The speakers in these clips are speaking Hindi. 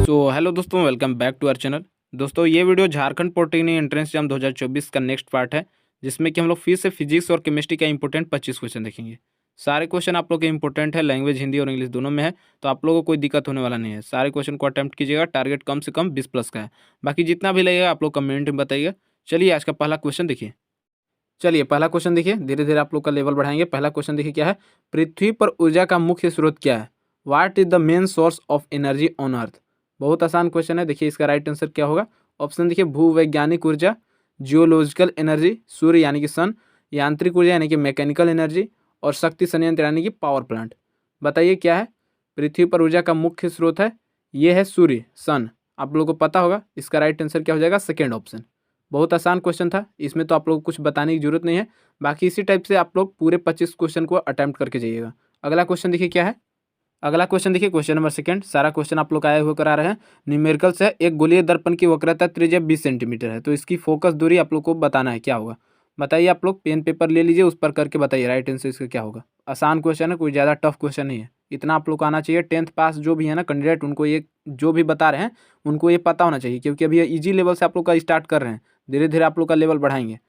हेलो दोस्तों, welcome back to our channel. दोस्तों, ये video Jharkhand polytechnic entrance exam 2024 का नेक्स्ट पार्ट है, जिसमें कि हम लोग फिर से फिजिक्स और केमिस्ट्री का इंपॉर्टेंट 25 क्वेश्चन देखेंगे। सारे क्वेश्चन आप लोग के इंपॉर्टेंट है, लैंग्वेज हिंदी और इंग्लिश दोनों में है, तो आप लोगों को कोई दिक्कत होने वाला नहीं है। सारे क्वेश्चन को अटैम्प्ट कीजिएगा, टारगेट कम से कम 20 प्लस का है। बाकी जितना भी लगेगा आप लोग कमेंट में बताइएगा। चलिए आज का पहला क्वेश्चन देखिए। चलिए पहला क्वेश्चन देखिए, धीरे धीरे आप लोग का लेवल बढ़ाएंगे। पहला क्वेश्चन देखिए क्या है। पृथ्वी पर ऊर्जा का मुख्य स्रोत क्या है? What is the main source of energy on earth? बहुत आसान क्वेश्चन है। देखिए इसका राइट आंसर क्या होगा। ऑप्शन देखिए, भूवैज्ञानिक ऊर्जा, जियोलॉजिकल एनर्जी सूर्य यानी कि सन, यांत्रिक ऊर्जा यानी कि मैकेनिकल एनर्जी, और शक्ति संयंत्र यानी कि पावर प्लांट। बताइए क्या है। पृथ्वी पर ऊर्जा का मुख्य स्रोत है, ये है सूर्य, सन। आप लोगों को पता होगा। इसका राइट आंसर क्या हो जाएगा? Second option. बहुत आसान क्वेश्चन था, इसमें तो आप लोग को कुछ बताने की जरूरत नहीं है। बाकी इसी टाइप से आप लोग पूरे 25 क्वेश्चन को अटेम्प्ट करके जाइएगा। अगला क्वेश्चन देखिए क्या है। अगला क्वेश्चन देखिए, क्वेश्चन नंबर सेकंड। सारा क्वेश्चन आप लोग आए हुए करा रहे हैं। न्यूमेरिकल्स है। एक गोलीय दर्पण की वक्रता त्रिज्या 20 सेंटीमीटर है, तो इसकी फोकस दूरी आप लोग को बताना है, क्या होगा। बताइए। आप लोग पेन पेपर ले लीजिए, उस पर करके बताइए राइट आंसर इसका क्या होगा। आसान क्वेश्चन है, कोई ज़्यादा टफ क्वेश्चन नहीं है। इतना आप लोग को आना चाहिए। 10th पास जो भी है ना कैंडिडेट, उनको ये जो भी बता रहे हैं उनको ये पता होना चाहिए, क्योंकि अभी ईजी लेवल से आप लोग का स्टार्ट कर रहे हैं। धीरे धीरे आप लोग का लेवल बढ़ाएंगे।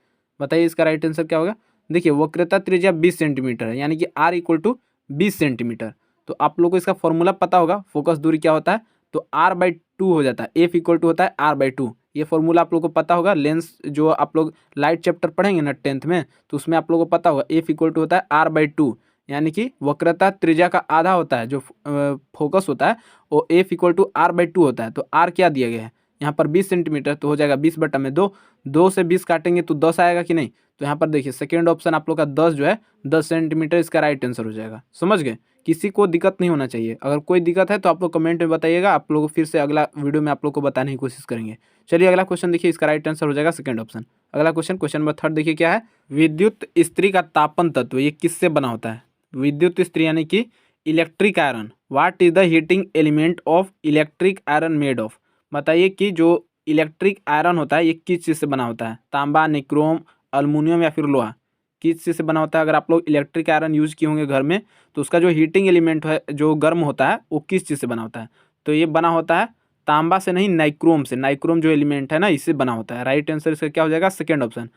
बताइए इसका राइट आंसर क्या होगा। देखिए वक्रता त्रिज्या 20 सेंटीमीटर है, यानी कि आर इक्वल टू 20 सेंटीमीटर। तो आप लोग को इसका फॉर्मूला पता होगा। फोकस दूरी क्या होता है, तो r/2 हो जाता है। एफ इक्वल टू होता है r/2। ये फॉर्मूला आप लोग को पता होगा। लेंस जो आप लोग लाइट चैप्टर पढ़ेंगे ना 10th में, तो उसमें आप लोग को पता होगा एफ इक्वल टू होता है r/2, यानी कि वक्रता त्रिज्या का आधा होता है। जो फोकस होता है वो एफ इक्वल टू r/2 होता है। तो r क्या दिया गया है यहाँ पर? 20 सेंटीमीटर, तो हो जाएगा 20/2। 2 से 20 काटेंगे तो 10 आएगा कि नहीं। तो यहाँ पर देखिए सेकेंड ऑप्शन आप लोग का 10 जो है, 10 सेंटीमीटर इसका राइट आंसर हो जाएगा। समझ गए। किसी को दिक्कत नहीं होना चाहिए। अगर कोई दिक्कत है तो आप लोग कमेंट में बताइएगा। आप लोग फिर से अगला वीडियो में आप लोग को बताने की कोशिश करेंगे। चलिए अगला क्वेश्चन देखिए, इसका राइट आंसर हो जाएगा सेकंड ऑप्शन। अगला क्वेश्चन, क्वेश्चन नंबर थर्ड देखिए क्या है। विद्युत इस्त्री का तापन तत्व ये किससे बना होता है? विद्युत इस्त्री यानी कि electric iron. What is the heating element of electric iron made of? बताइए कि जो इलेक्ट्रिक आयरन होता है ये किस चीज़ से बना होता है? तांबा, निक्रोम, अल्मुनियम या फिर लोहा? किस चीज़ से बना होता है? अगर आप लोग इलेक्ट्रिक आयरन यूज़ किए होंगे घर में, तो उसका जो हीटिंग एलिमेंट है, जो गर्म होता है, वो किस चीज़ से बना होता है? तो ये बना होता है तांबा से नहीं, नाइक्रोम से। नाइक्रोम जो एलिमेंट है ना, इससे बना होता है। राइट आंसर इसका क्या हो जाएगा? Second option.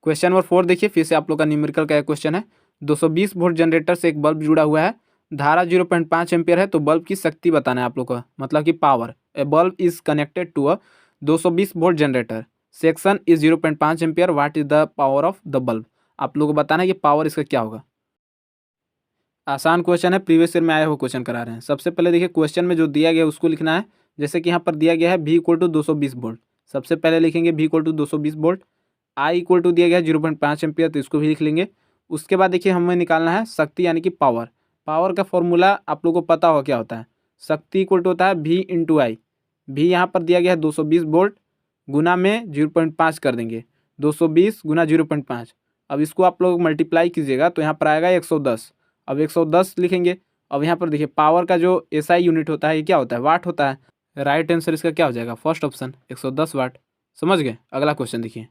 क्वेश्चन नंबर 4 देखिए, फिर से आप लोग का न्यूमेरिकल का क्वेश्चन है। 220 वोल्ट जनरेटर से एक बल्ब जुड़ा हुआ है। धारा 0.5 एम्पियर है, तो बल्ब की शक्ति बताना है आप लोग को, मतलब कि power. A bulb is connected to a 220 volt generator. Section is 0.5 ampere. What is the power of the bulb? आप लोग को बताना है कि पावर इसका क्या होगा। आसान क्वेश्चन है, प्रीवियस ईयर में आया हुआ क्वेश्चन करा रहे हैं। सबसे पहले देखिए क्वेश्चन में जो दिया गया है उसको लिखना है। जैसे कि यहाँ पर दिया गया है V इक्वल टू 220 वोल्ट। सबसे पहले लिखेंगे V equal to 220 volt. I equal to दिया गया है 0.5 एम्पियर, तो इसको भी लिख लेंगे। उसके बाद देखिए हमें निकालना है शक्ति यानी कि पावर। पावर का फॉर्मूला आप लोगों को पता होगा क्या होता है। शक्ति इक्वल टू होता है V इंटू आई। भी यहाँ पर दिया गया है 220 वोल्ट, गुना में 0.5 कर देंगे। 220 गुना 0.5। अब इसको आप लोग मल्टीप्लाई कीजिएगा तो यहाँ पर आएगा 110। अब 110 लिखेंगे। अब यहाँ पर देखिए पावर का जो एसआई यूनिट होता है ये क्या होता है? वाट होता है। राइट आंसर इसका क्या हो जाएगा? फर्स्ट ऑप्शन 110 वाट। समझ गए। अगला क्वेश्चन देखिए।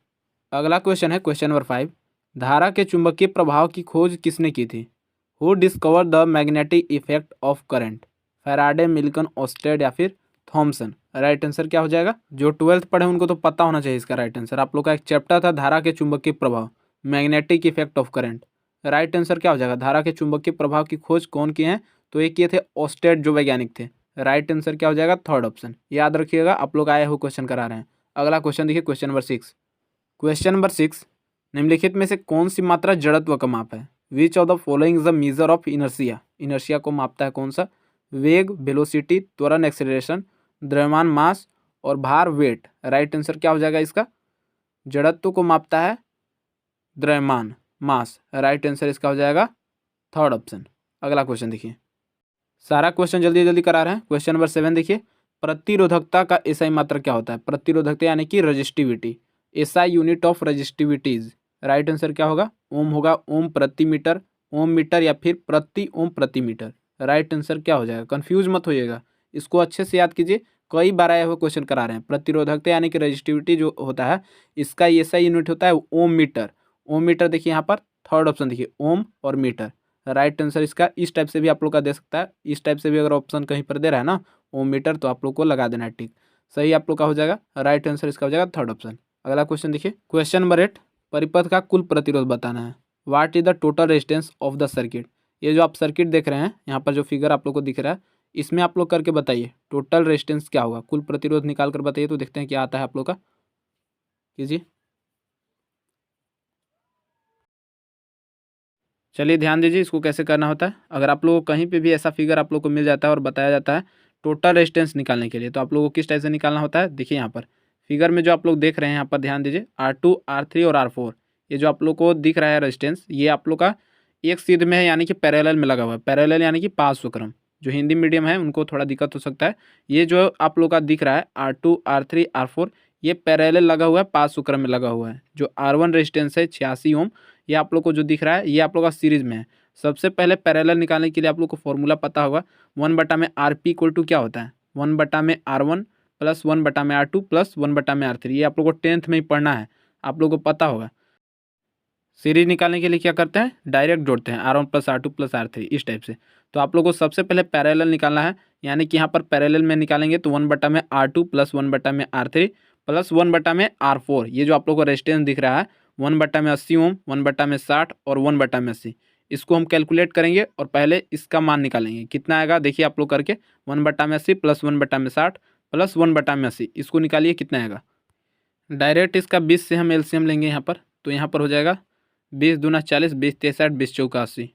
अगला क्वेश्चन है क्वेश्चन नंबर 5। धारा के चुंबकीय प्रभाव की खोज किसने की थी? Who discover the magnetic effect of current? Faraday, Milton, Oersted या फिर थॉमसन? राइट आंसर क्या हो जाएगा? जो 12th पढ़े उनको तो पता होना चाहिए इसका राइट आंसर। आप लोग का एक चैप्टर था धारा के चुंबकीय प्रभाव, magnetic effect of current. Right answer क्या हो जाएगा? धारा के चुंबकीय प्रभाव की खोज कौन किए हैं? तो ये किए थे ऑस्टेड जो वैज्ञानिक थे। राइट आंसर क्या हो जाएगा? Third option. याद रखिएगा, आप लोग आए हुए क्वेश्चन करा रहे हैं। अगला क्वेश्चन देखिए, क्वेश्चन नंबर 6। क्वेश्चन नंबर 6, निम्नलिखित में से कौन सी मात्रा जड़त्व का माप है? Which of the following is the measure of inertia? Inertia को मापता है कौन सा? वेग, वेलोसिटी, त्वरण एक्सेलरेशन, द्रव्यमान मास, और भार वेट। राइट आंसर क्या हो जाएगा इसका? जड़त्व को मापता है द्रव्यमान मास। राइट आंसर इसका हो जाएगा थर्ड ऑप्शन। अगला क्वेश्चन देखिए। सारा क्वेश्चन जल्दी जल्दी करा रहे हैं। क्वेश्चन नंबर 7 देखिए। प्रतिरोधकता का एसआई मात्रक क्या होता है? प्रतिरोधकता यानी कि resistivity. SI unit of resistivities. Right answer क्या होगा? ओम होगा। ओम प्रति मीटर, ओम मीटर या फिर प्रति ओम प्रति मीटर। राइट आंसर क्या हो जाएगा? कंफ्यूज मत होइएगा, इसको अच्छे से याद कीजिए। कई बार आए हुए क्वेश्चन करा रहे हैं। प्रतिरोधकता यानी कि रजिस्टिविटी जो होता है, इसका एसआई यूनिट होता है ओम मीटर। ओम मीटर देखिए यहाँ पर थर्ड ऑप्शन देखिए, ओम और मीटर। राइट आंसर इसका इस टाइप से भी आप लोग का दे सकता है। इस टाइप से भी अगर ऑप्शन कहीं पर दे रहा है ना, ओम मीटर, तो आप लोग को लगा देना है टिक। सही आप लोग का हो जाएगा, राइट आंसर इसका हो जाएगा थर्ड ऑप्शन। अगला क्वेश्चन देखिए, क्वेश्चन नंबर 8, परिपथ का कुल प्रतिरोध बताना है। What is the total resistance of the circuit. ये जो आप सर्किट देख रहे हैं यहाँ पर, जो फिगर आप लोग को दिख रहा है, इसमें आप लोग करके बताइए टोटल रेजिस्टेंस क्या होगा, कुल प्रतिरोध निकाल कर बताइए। तो देखते हैं क्या आता है आप लोग का, कीजिए। चलिए ध्यान दीजिए इसको कैसे करना होता है। अगर आप लोगों को कहीं पे भी ऐसा फिगर आप लोग को मिल जाता है और बताया जाता है टोटल रेजिस्टेंस निकालने के लिए, तो आप लोगों को किस टाइप से निकालना होता है। देखिए यहाँ पर फिगर में जो आप लोग देख रहे हैं, यहाँ पर ध्यान दीजिए, R2, R3 और R4, ये जो आप लोग को दिख रहा है रेजिस्टेंस, ये आप लोग का एक सीध में है, यानी कि पैरेलल में लगा हुआ है। पैरेलल यानी कि 500 क्रम। जो हिंदी मीडियम है उनको थोड़ा दिक्कत हो सकता है। ये जो आप लोग का दिख रहा है R2, R3, R4, ये पैरेलल लगा हुआ है, 500 क्रम में लगा हुआ है। जो R1 रेजिस्टेंस है 86 ओम, ये आप लोग को जो दिख रहा है, ये आप लोग का सीरीज में है। सबसे पहले पैरेलल निकालने के लिए आप लोग को फॉर्मूला पता होगा, 1/में RP इक्वल टू क्या होता है, 1/में R1 plus 1/में R2 plus 1/में R3। ये आप लोग को 10th में ही पढ़ना है, आप लोग को पता होगा। सीरीज निकालने के लिए क्या करते हैं, डायरेक्ट जोड़ते हैं R1 plus R2 plus R3, इस टाइप से। तो आप लोग को सबसे पहले पैरेलल निकालना है, यानी कि यहाँ पर पैरेलल में निकालेंगे तो 1/में R2 plus 1/में R3 plus 1/में R4। ये जो आप लोग को रेजिस्टेंस दिख रहा है 1/में 80 ओम, 1/में 60 और 1/में 80, इसको हम कैलकुलेट करेंगे और पहले इसका मान निकालेंगे। कितना आएगा देखिए आप लोग करके, 1/में 80 प्लस 1/में 60 प्लस 1/में 80, इसको निकालिए कितना आएगा। डायरेक्ट इसका 20 से हम एलसीएम लेंगे यहाँ पर, तो यहाँ पर हो जाएगा 20 दूना 40, 20 तेईस 60, 20 चौका 80,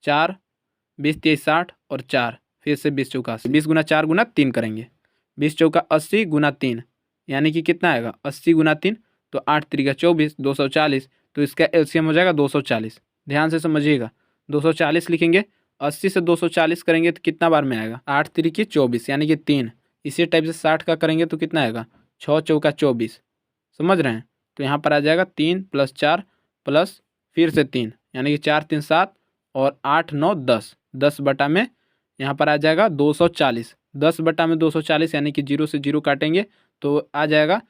4, 20 तेईस 60 और 4, फिर से 20 चौका 80, 20 गुना 4 गुना 3 करेंगे, 20 चौका 80 गुना 3, यानी कि कितना आएगा 80 गुना 3, तो 8 त्रिका 24, 240, तो इसका एलसीएम हो जाएगा 240। ध्यान से समझिएगा, 240 लिखेंगे, 80 से 240 करेंगे तो कितना बार में आएगा, 8 त्रिकी 24 यानी कि 3। इसी टाइप से 60 का करेंगे तो कितना आएगा, 6 चौका 24, समझ रहे हैं। तो यहाँ पर आ जाएगा 3 प्लस 4 प्लस फिर से 3, यानी कि 4 3 7 और 8 9 10, 10/में यहाँ पर आ जाएगा 240, 10/में 240, यानी कि 0 से 0 काटेंगे तो आ जाएगा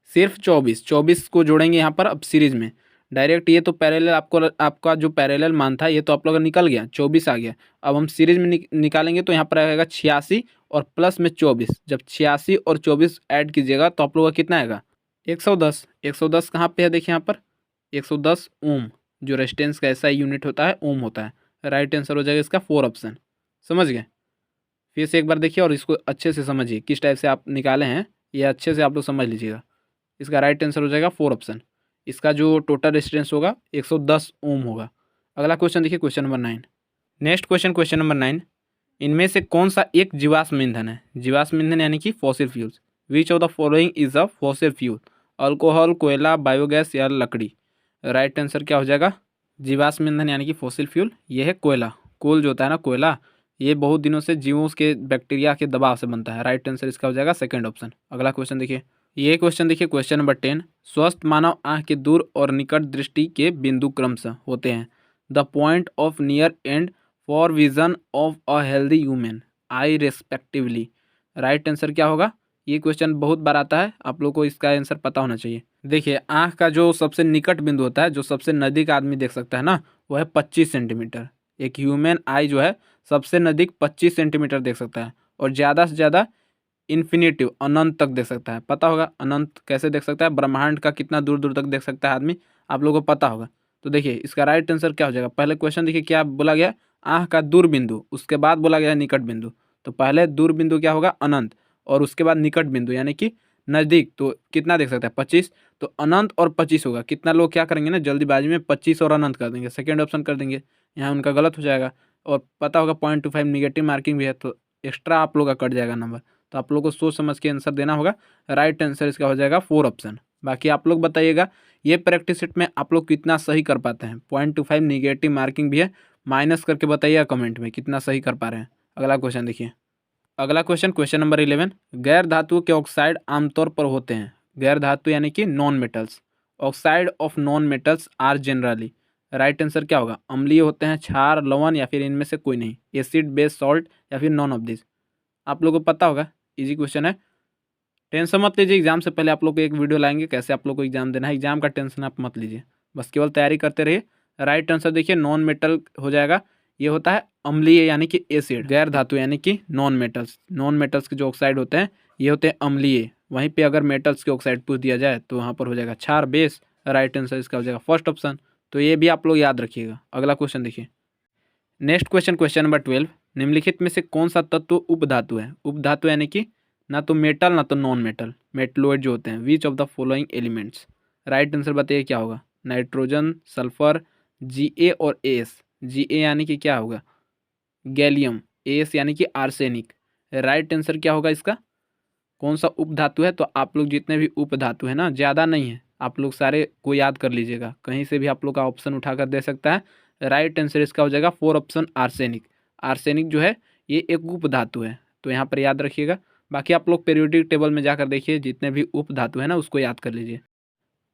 सिर्फ 24। 24 को जोड़ेंगे यहाँ पर अब सीरीज में डायरेक्ट। ये तो पैरेलल आपका जो पैरेलल मान था ये तो आप लोग का निकल गया, 24 आ गया। अब हम सीरीज में निकालेंगे तो यहाँ पर आएगा 86 और प्लस में 24। जब 86 और 24 ऐड कीजिएगा तो आप लोग का कितना आएगा, 110। 110 कहाँ पे है देखिए यहाँ पर, 110 ओम। जो रेजिस्टेंस का ऐसा यूनिट होता है ओम होता है। राइट आंसर हो जाएगा इसका 4 ऑप्शन। समझ गए। फिर से एक बार देखिए और इसको अच्छे से समझिए किस टाइप से आप निकाले हैं, ये अच्छे से आप लोग समझ लीजिएगा। इसका राइट आंसर हो जाएगा 4 ऑप्शन। इसका जो टोटल रेजिस्टेंस होगा 110 ओम होगा। अगला क्वेश्चन देखिए, question number 9। Next question, question number 9, इनमें से कौन सा एक जीवाश्म ईंधन है। जीवाश्म ईंधन यानी कि fossil fuels. Which of the following is a fossil fuel, alcohol, कोयला, बायोगैस या लकड़ी। राइट आंसर क्या हो जाएगा, जीवाश्म ईंधन यानी कि फॉसिल फ्यूल, ये है कोयला। कोल जो होता है ना कोयला, ये बहुत दिनों से जीवों के बैक्टीरिया के दबाव से बनता है। राइट आंसर इसका हो जाएगा सेकंड ऑप्शन। अगला क्वेश्चन देखिए, ये क्वेश्चन देखिए, क्वेश्चन नंबर 10। स्वस्थ मानव आंख के दूर और निकट दृष्टि के बिंदु क्रमशः होते हैं। The point of near and for vision of a healthy human I respectively. Right answer क्या होगा, ये क्वेश्चन बहुत बार आता है, आप लोग को इसका आंसर पता होना चाहिए। देखिए आंख का जो सबसे निकट बिंदु होता है, जो सबसे नज़दीक आदमी देख सकता है ना, वो है 25 सेंटीमीटर। एक ह्यूमन आई जो है सबसे नज़दीक 25 सेंटीमीटर देख सकता है, और ज़्यादा से ज़्यादा इन्फिनिटिव अनंत तक देख सकता है। पता होगा अनंत कैसे देख सकता है, ब्रह्मांड का कितना दूर दूर तक देख सकता है आदमी, आप लोगों को पता होगा। तो देखिए इसका राइट आंसर क्या हो जाएगा। पहले क्वेश्चन देखिए क्या बोला गया, आंख का दूर बिंदु, उसके बाद बोला गया निकट बिंदु। तो पहले दूर बिंदु क्या होगा, अनंत, और उसके बाद निकट बिंदु यानी कि नज़दीक, तो कितना देख सकता है 25। तो अनंत और 25 होगा। कितना लोग क्या करेंगे ना जल्दीबाजी में 25 और अनंत कर देंगे, सेकेंड ऑप्शन कर देंगे, यहाँ उनका गलत हो जाएगा। और पता होगा 0.25 निगेटिव मार्किंग भी है, तो एक्स्ट्रा आप लोग का कट जाएगा नंबर। तो आप लोग को सोच समझ के आंसर देना होगा। राइट आंसर इसका हो जाएगा 4 ऑप्शन। बाकी आप लोग बताइएगा ये प्रैक्टिस सेट में आप लोग कितना सही कर पाते हैं। 0.25 निगेटिव मार्किंग भी है, माइनस करके बताइएगा कमेंट में कितना सही कर पा रहे हैं। अगला क्वेश्चन देखिए, अगला क्वेश्चन, क्वेश्चन नंबर 11। गैर धातुओं के ऑक्साइड आमतौर पर होते हैं। गैर धातु यानी कि non metals. Oxide of non metals are generally. Right answer क्या होगा, अम्लीय होते हैं, क्षार, लवण या फिर इनमें से कोई नहीं, एसिड, बेस, सॉल्ट या फिर नॉन ऑफ दिस। आप लोगों को पता होगा, इजी क्वेश्चन है, टेंशन मत लीजिए। एग्जाम से पहले आप लोग को एक वीडियो लाएंगे कैसे आप लोग को एग्जाम देना है, एग्जाम का टेंशन आप मत लीजिए, बस केवल तैयारी करते रहिए। राइट आंसर देखिए नॉन मेटल हो जाएगा, ये होता है अम्लीय यानी कि एसिड। गैर धातु यानी कि नॉन मेटल्स के जो ऑक्साइड होते हैं ये होते हैं अम्लीय। वहीं पे अगर मेटल्स के ऑक्साइड पूछ दिया जाए तो वहाँ पर हो जाएगा क्षार, बेस। राइट आंसर इसका हो जाएगा फर्स्ट ऑप्शन। तो ये भी आप लोग याद रखिएगा। अगला क्वेश्चन देखिए। Next question, question number 12। निम्नलिखित में से कौन सा तत्व उपधातु है? उपधातु यानी कि ना तो मेटल ना तो नॉन मेटल, मेटलोइड जो होते हैं। Which of the following elements? Right answer बताइए क्या होगा। नाइट्रोजन, सल्फर, Ga और As। Ga यानी कि क्या होगा? गैलियम। As यानी कि आर्सेनिक। राइट आंसर क्या होगा इसका? कौन सा उपधातु है? तो आप लोग जितने भी उपधातु है ना, ज़्यादा नहीं है, आप लोग सारे को याद कर लीजिएगा। कहीं से भी आप लोग का ऑप्शन उठाकर दे सकता है। राइट आंसर इसका हो जाएगा 4 ऑप्शन आर्सेनिक। आर्सेनिक जो है ये एक उपधातु है, तो यहाँ पर याद रखिएगा। बाकी आप लोग पीरियोडिक टेबल में जाकर देखिए, जितने भी उपधातु है ना उसको याद कर लीजिए।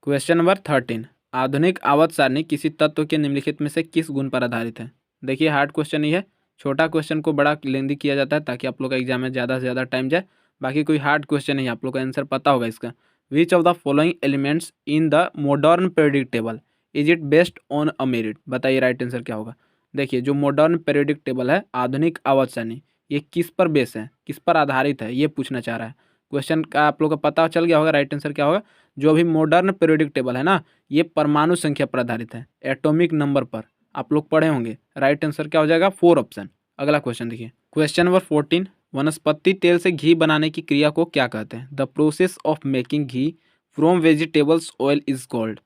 Question number 13। आधुनिक आवर्त सारणी किसी तत्व के निम्नलिखित में से किस गुण पर आधारित है? देखिए हार्ड क्वेश्चन ही है। छोटा क्वेश्चन को बड़ा लेंदी किया जाता है ताकि आप लोग का एग्जाम में ज़्यादा से ज़्यादा टाइम जाए। बाकी कोई हार्ड क्वेश्चन नहीं, आप लोग का आंसर पता होगा इसका। Which of the following elements in the modern periodic table is it based on a merit? बताइए राइट आंसर क्या होगा। देखिए जो मॉडर्न पीरियोडिक टेबल है, आधुनिक आवर्त सारणी, ये किस पर बेस है, किस पर आधारित है, ये पूछना चाह रहा है। क्वेश्चन का आप लोग को पता चल गया होगा। राइट आंसर क्या होगा? जो भी मॉडर्न पीरियोडिक टेबल है ना, ये परमाणु संख्या पर आधारित है, एटॉमिक नंबर पर। आप लोग पढ़े होंगे। राइट आंसर क्या हो जाएगा? 4 ऑप्शन। अगला क्वेश्चन देखिए। Question number 14। वनस्पति तेल से घी बनाने की क्रिया को क्या कहते हैं? The process of making ghee from vegetables oil is called.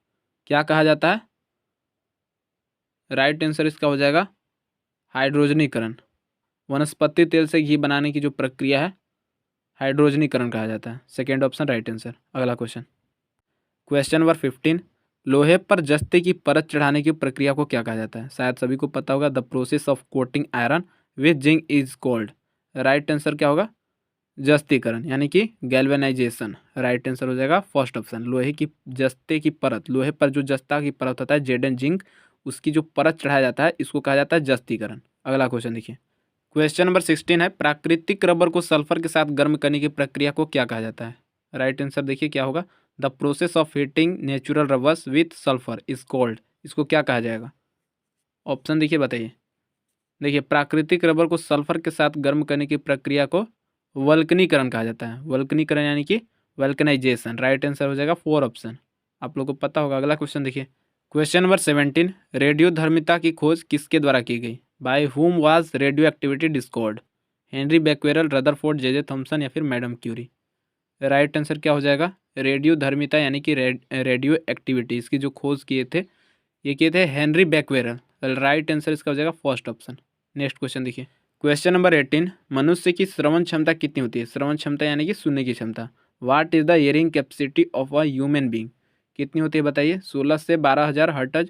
क्या कहा जाता है? राइट आंसर इसका हो जाएगा हाइड्रोजनीकरण। वनस्पति तेल से घी बनाने की जो प्रक्रिया है, हाइड्रोजनीकरण कहा जाता है। Second option right answer. अगला क्वेश्चन। Question number 15। लोहे पर जस्ते की परत चढ़ाने की प्रक्रिया को क्या कहा जाता है? शायद सभी को पता होगा। The process of coating iron with zinc is called. Right answer क्या होगा? जस्तीकरण यानी कि गैल्वेनाइजेशन। राइट आंसर हो जाएगा फर्स्ट ऑप्शन। लोहे की जस्ते की परत, लोहे पर जो जस्ता की परत होता है, जेड एंड जिंक, उसकी जो परत चढ़ाया जाता है इसको कहा जाता है जस्तीकरण। अगला क्वेश्चन देखिए। क्वेश्चन नंबर 16 है। प्राकृतिक रबर को सल्फर के साथ गर्म करने की प्रक्रिया को क्या कहा जाता है? राइट आंसर देखिए क्या होगा। The process of heating natural rubbers with sulphur is called. इसको क्या कहा जाएगा? ऑप्शन देखिए, बताइए। देखिए प्राकृतिक रबर को सल्फर के साथ गर्म करने की प्रक्रिया को वल्कनीकरण कहा जाता है। वल्कनीकरण यानी कि वल्कनाइजेशन। राइट आंसर हो जाएगा 4 ऑप्शन। आप लोग को पता होगा। अगला क्वेश्चन देखिए। Question number 17। रेडियोधर्मिता की खोज किसके द्वारा की गई? By whom was radioactivity discovered? Henri Becquerel, Rutherford, J Thomson या फिर मैडम क्यूरी? राइट आंसर क्या हो जाएगा? रेडियोधर्मिता यानी कि रेडियो एक्टिविटी, इसकी जो खोज किए थे ये किए थे हेनरी बैक्वेरल। राइट आंसर इसका हो जाएगा फर्स्ट ऑप्शन। नेक्स्ट क्वेश्चन देखिए। Question number 18। मनुष्य की श्रवण क्षमता कितनी होती है? श्रवण क्षमता यानी कि सुनने की क्षमता। What is the hearing capacity of a human being? कितनी होती है बताइए। 16 से 12,000 हर्ट्ज,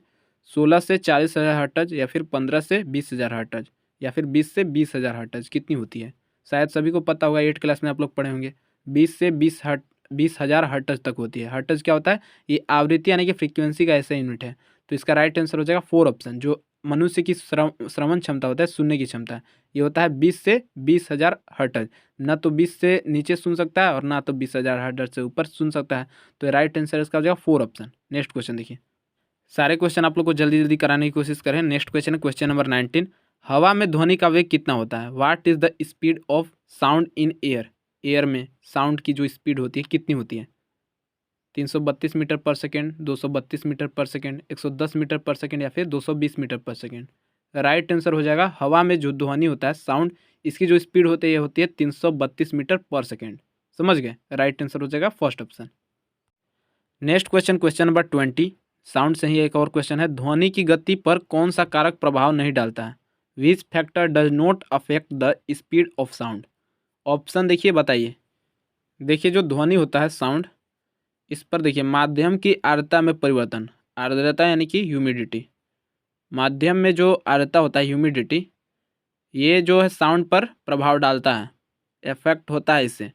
16 से 40,000 हर्ट्ज या फिर 15 से 20,000 हर्ट्ज या फिर 20 से 20,000 हर्ट्ज? कितनी होती है? शायद सभी को पता होगा, 8 क्लास में आप लोग पढ़े होंगे। 20 से 20,000 हर्ट्ज तक होती है। हर्ट्ज क्या होता है? ये आवृत्ति यानी कि फ्रीक्वेंसी का ऐसा यूनिट है। तो इसका राइट आंसर हो जाएगा 4 ऑप्शन। जो मनुष्य की श्रवण क्षमता होता है, सुनने की क्षमता, ये होता है 20 से 20,000 हर्ट्ज। ना तो 20 से नीचे सुन सकता है और ना तो 20,000 हर्ट्ज से ऊपर सुन सकता है। तो राइट आंसर इसका हो जाएगा 4 ऑप्शन। नेक्स्ट क्वेश्चन देखिए। सारे क्वेश्चन आप लोग को जल्दी जल्दी कराने की कोशिश करें। नेक्स्ट क्वेश्चन है क्वेश्चन नंबर 19। हवा में ध्वनि का वेग कितना होता है? What is the speed of sound in air? Air में साउंड की जो स्पीड होती है कितनी होती है? 332 मीटर पर सेकेंड, 232 मीटर पर सेकेंड, 110 मीटर पर सेकेंड या फिर 220 मीटर पर सेकेंड? राइट आंसर हो जाएगा हवा में जो ध्वनि होता है साउंड, इसकी जो स्पीड होती है ये होती है 332 मीटर पर सेकेंड। समझ गए? राइट आंसर हो जाएगा first option. Next question, question number 20। Sound से ही एक और क्वेश्चन है। ध्वनि की गति पर कौन सा कारक प्रभाव नहीं डालता है? Which factor does not affect the speed of sound? Option देखिए, बताइए। देखिए जो ध्वनि होता है साउंड, इस पर देखिए माध्यम की आर्द्रता में परिवर्तन। आर्द्रता यानी कि ह्यूमिडिटी। माध्यम में जो आर्द्रता होता है, ह्यूमिडिटी, ये जो है साउंड पर प्रभाव डालता है, इफेक्ट होता है इससे।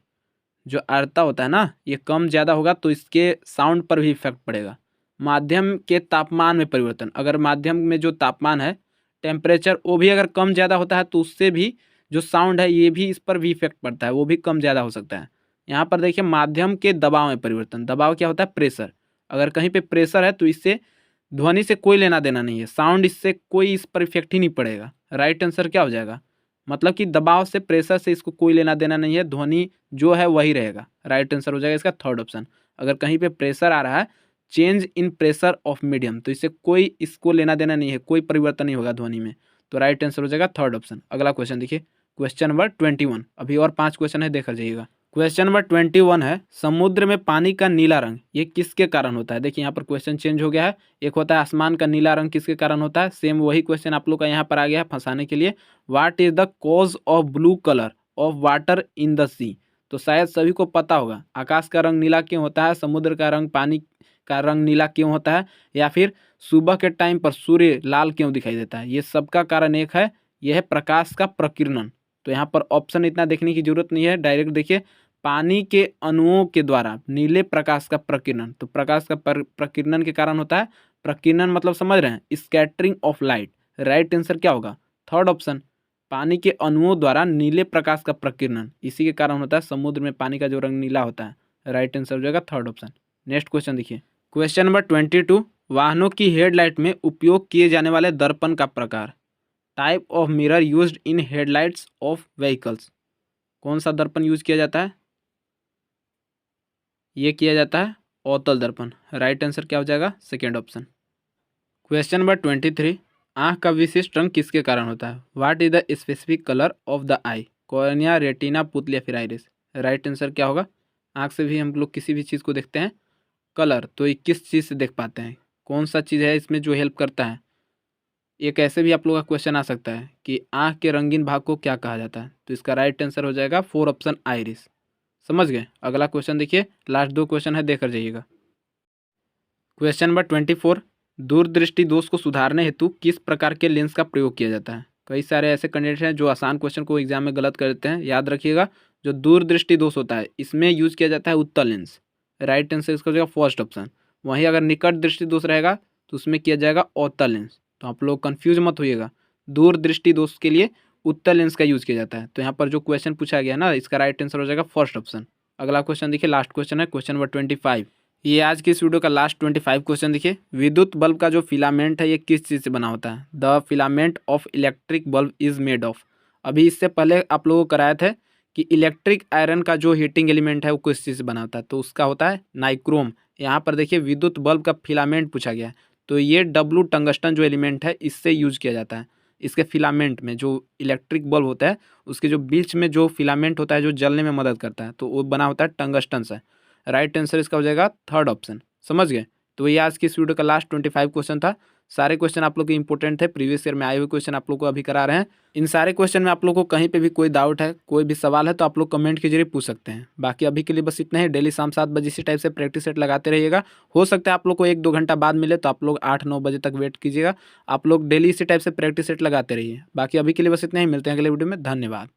जो आर्द्रता होता है ना, ये कम ज़्यादा होगा तो इसके साउंड पर भी इफेक्ट पड़ेगा। माध्यम के तापमान में परिवर्तन, अगर माध्यम में जो तापमान है, टेम्परेचर, वो भी अगर कम ज़्यादा होता है तो उससे भी जो साउंड है ये भी, इस पर भी इफेक्ट पड़ता है, वो भी कम ज़्यादा हो सकता है। यहाँ पर देखिए माध्यम के दबाव में परिवर्तन। दबाव क्या होता है? प्रेशर। अगर कहीं पे प्रेशर है तो इससे ध्वनि से कोई लेना देना नहीं है, साउंड इससे कोई इस पर इफेक्ट ही नहीं पड़ेगा। राइट आंसर क्या हो जाएगा, मतलब कि दबाव से, प्रेशर से इसको कोई लेना देना नहीं है, ध्वनि जो है वही रहेगा। राइट आंसर हो जाएगा इसका थर्ड ऑप्शन। अगर कहीं पे प्रेशर आ रहा है, change in pressure of medium, तो इससे कोई इसको लेना देना नहीं है, कोई परिवर्तन नहीं होगा ध्वनि में। तो राइट आंसर हो जाएगा थर्ड ऑप्शन। अगला क्वेश्चन देखिए, क्वेश्चन नंबर 21। अभी और 5 क्वेश्चन है, देखा जाइएगा। क्वेश्चन नंबर 21 है, समुद्र में पानी का नीला रंग ये किसके कारण होता है। देखिए यहाँ पर क्वेश्चन चेंज हो गया है, एक होता है आसमान का नीला रंग किसके कारण होता है, सेम वही क्वेश्चन आप लोग का यहाँ पर आ गया है फंसाने के लिए। What is the cause of blue colour of water in the sea. तो शायद सभी को पता होगा, आकाश का रंग नीला क्यों होता है, समुद्र का रंग, पानी का रंग नीला क्यों होता है, या फिर सुबह के टाइम पर सूर्य लाल क्यों दिखाई देता है। ये सबका कारण एक है, यह है प्रकाश का प्रकीर्णन। तो यहाँ पर ऑप्शन इतना देखने की जरूरत नहीं है, डायरेक्ट देखिए, पानी के अणुओं के द्वारा नीले प्रकाश का प्रकीर्णन। तो प्रकाश का प्रकीर्णन के कारण होता है, प्रकीर्णन मतलब समझ रहे हैं, scattering of light. Right answer क्या होगा, थर्ड ऑप्शन, पानी के अणुओं द्वारा नीले प्रकाश का प्रकीर्णन, इसी के कारण होता है समुद्र में पानी का जो रंग नीला होता है। राइट आंसर हो जाएगा थर्ड ऑप्शन। नेक्स्ट क्वेश्चन देखिए, क्वेश्चन नंबर 22, वाहनों की हेडलाइट में उपयोग किए जाने वाले दर्पण का प्रकार। Type of mirror used in headlights of vehicles. कौन सा दर्पण यूज किया जाता है, ये किया जाता है अवतल दर्पण। राइट आंसर क्या हो जाएगा, सेकेंड ऑप्शन। क्वेश्चन नंबर 23, आँख का विशिष्ट रंग किसके कारण होता है। What is the specific colour of the I, cornea, retina, पुतली या फिर आइरिस। राइट आंसर क्या होगा, आँख से भी हम लोग किसी भी चीज़ को देखते हैं कलर, तो ये किस चीज़ से देख पाते हैं, कौन सा चीज़ है इसमें जो हेल्प करता है। एक ऐसे भी आप लोग का क्वेश्चन आ सकता है कि आँख के रंगीन भाग को क्या कहा जाता है। तो इसका राइट आंसर हो जाएगा फोर ऑप्शन, आइरिस। समझ गए। अगला क्वेश्चन देखिए, लास्ट 2 क्वेश्चन है, देकर जाइएगा। क्वेश्चन नंबर 24, दूरदृष्टि दोष को सुधारने हेतु किस प्रकार के लेंस का प्रयोग किया जाता है। कई सारे ऐसे कैंडिडेट हैं जो आसान क्वेश्चन को एग्जाम में गलत कर देते हैं, याद रखिएगा। जो दूरदृष्टि दोष होता है इसमें यूज किया जाता है उत्तल लेंस। राइट आंसर इसका हो जाएगा फर्स्ट ऑप्शन। वहीं अगर निकट दृष्टि दोष रहेगा तो उसमें किया जाएगा अवतल लेंस। तो आप लोग कन्फ्यूज मत होइएगा, दूरदृष्टि दोष के लिए उत्तल लेंस का यूज किया जाता है। तो यहाँ पर जो क्वेश्चन पूछा गया ना, इसका राइट आंसर हो जाएगा फर्स्ट ऑप्शन। अगला क्वेश्चन देखिए, लास्ट क्वेश्चन है, क्वेश्चन नंबर 25। ये आज की इस वीडियो का लास्ट 25 क्वेश्चन देखिए, विद्युत बल्ब का जो फिलामेंट है ये किस चीज़ से बना होता है। The filament of electric bulb is made of. अभी इससे पहले आप लोगों को कराया था कि इलेक्ट्रिक आयरन का जो हीटिंग एलिमेंट है वो किस चीज़ से बना होता है, तो उसका होता है नाइक्रोम। यहाँ पर देखिए विद्युत बल्ब का फिलामेंट पूछा गया है, तो ये डब्लू टंगस्टन जो एलिमेंट है इससे यूज किया जाता है। इसके फिलामेंट में जो इलेक्ट्रिक बल्ब होता है उसके जो बीच में जो फिलामेंट होता है जो जलने में मदद करता है, तो वो बना होता है टंगस्टन से। राइट आंसर इसका हो जाएगा थर्ड ऑप्शन। समझ गए। तो ये आज की इस वीडियो का लास्ट 25 क्वेश्चन था। सारे क्वेश्चन आप लोग के इंपॉर्टेंट थे, प्रीवियस ईयर में आए हुए क्वेश्चन आप लोग को अभी करा रहे हैं। इन सारे क्वेश्चन में आप लोग को कहीं पे भी कोई डाउट है, कोई भी सवाल है तो आप लोग कमेंट के जरिए पूछ सकते हैं। बाकी अभी के लिए बस इतना ही। डेली शाम 7 बजे इसी टाइप से प्रैक्टिस सेट लगाते रहिएगा। हो सकता है आप लोग को 1-2 घंटा बाद मिले तो आप लोग 8-9 बजे तक वेट कीजिएगा। आप लोग डेली इसी टाइप से प्रैक्टिस सेट लगाते रहिए। बाकी अभी के लिए बस इतना ही, मिलते हैं अगले वीडियो में। धन्यवाद।